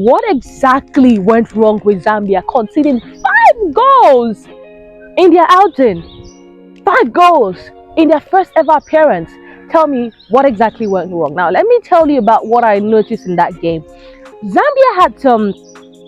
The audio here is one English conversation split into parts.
What exactly went wrong with Zambia conceding 5 goals in their outing? 5 goals in their first ever appearance. Tell me what exactly went wrong. Now, let me tell you about what I noticed in that game. Zambia had some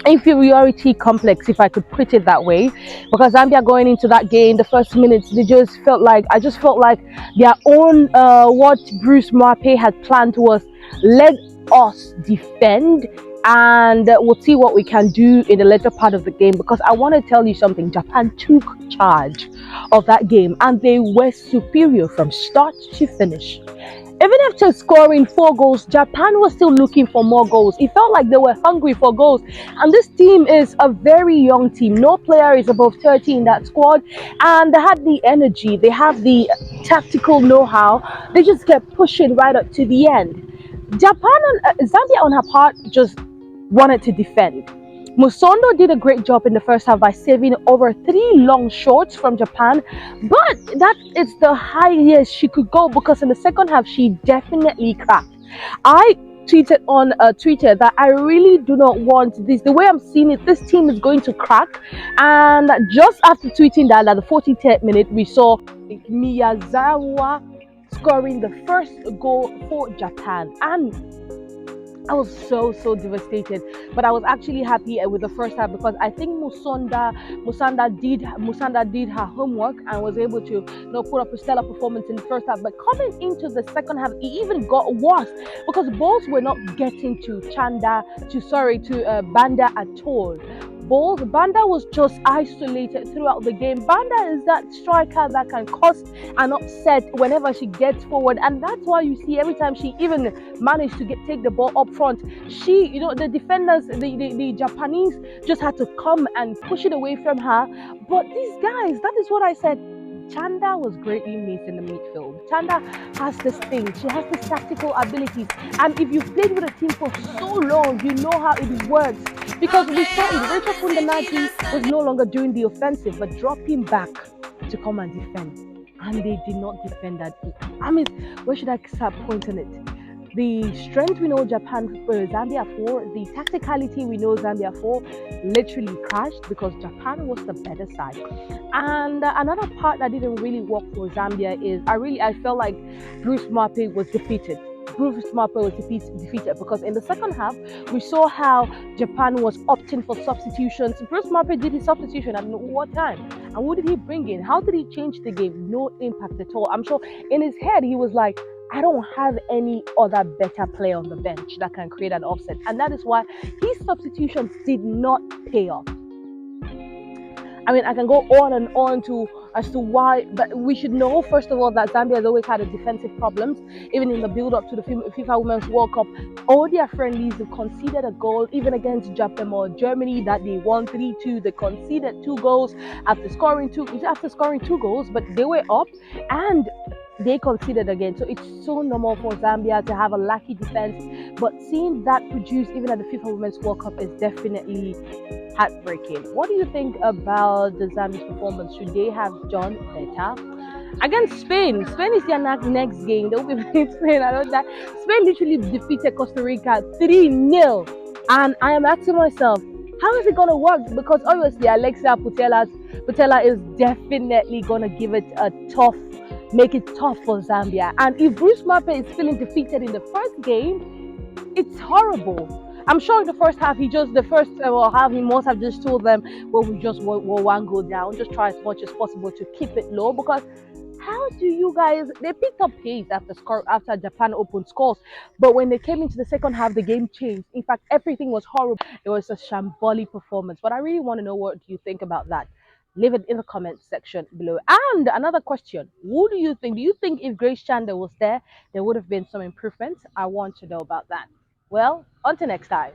inferiority complex, if I could put it that way, because Zambia going into that game, the first minutes, I just felt like their own, what Bruce Marpe had planned was let us defend and we'll see what we can do in the later part of the game. Because I want to tell you something, Japan took charge of that game and they were superior from start to finish. Even after scoring 4 goals, Japan was still looking for more goals. It felt like they were hungry for goals. And this team is a very young team. No player is above 30 in that squad. And they had the energy, they have the tactical know how. They just kept pushing right up to the end. Zambia on her part just wanted to defend. Musondo did a great job in the first half by saving over 3 long shots from Japan, but that is the highest she could go because in the second half she definitely cracked. I tweeted on Twitter that I really do not want this. The way I'm seeing it, this team is going to crack. And just after tweeting that, at the 43rd minute, we saw Miyazawa scoring the first goal for Japan. And I was so devastated, but I was actually happy with the first half because I think Musanda did her homework and was able to put up a stellar performance in the first half. But coming into the second half, it even got worse because balls were not getting to Banda at all. Banda was just isolated throughout the game. Banda is that striker that can cause an upset whenever she gets forward, and that's why you see every time she even managed to take the ball up front, the defenders, the Japanese just had to come and push it away from her. But these guys, that is what I said. Chanda was greatly missed in the midfield. Chanda has this thing. She has this tactical abilities. And if you've played with a team for so long, you know how it works. Because we saw it, Rachel Kundanagi was no longer doing the offensive, but dropping back to come and defend. And they did not defend that. I mean, where should I start pointing it? The strength we know Zambia for, the tacticality we know Zambia for, literally crashed because Japan was the better side. And another part that didn't really work for Zambia is I felt like Bruce Marpe was defeated. Bruce Marpe was defeated because in the second half we saw how Japan was opting for substitutions. Bruce Marpe did his substitution at what time? And what did he bring in? How did he change the game? No impact at all. I'm sure in his head he was like, I don't have any other better player on the bench that can create an offset. And that is why his substitutions did not pay off. I mean, I can go on and on as to why, but we should know first of all that Zambia has always had a defensive problems, even in the build-up to the FIFA Women's World Cup. All their friendlies have conceded a goal, even against Japan or Germany that they won 3-2. They conceded 2 goals after scoring two goals, but they were up and they conceded again. So it's so normal for Zambia to have a lacky defense, but seeing that produced even at the FIFA Women's World Cup is definitely heartbreaking. What do you think about the Zambia's performance? Should they have done better? Against Spain. Spain is their next game. They'll be playing Spain. I know that. Spain literally defeated Costa Rica 3-0. And I am asking myself, how is it going to work? Because obviously Alexia Putela is definitely going to make it tough for Zambia. And if Bruce Marpe is feeling defeated in the first game, it's horrible. I'm sure in the first half, he must have just told them, well, we just want one go down, just try as much as possible to keep it low. Because how do you guys? They picked up pace after Japan opened scores, but when they came into the second half, the game changed. In fact, everything was horrible. It was a shambolic performance. But I really want to know what you think about that. Leave it in the comments section below. And another question: who do you think? Do you think if Grace Chandler was there would have been some improvements? I want to know about that. Well, until next time.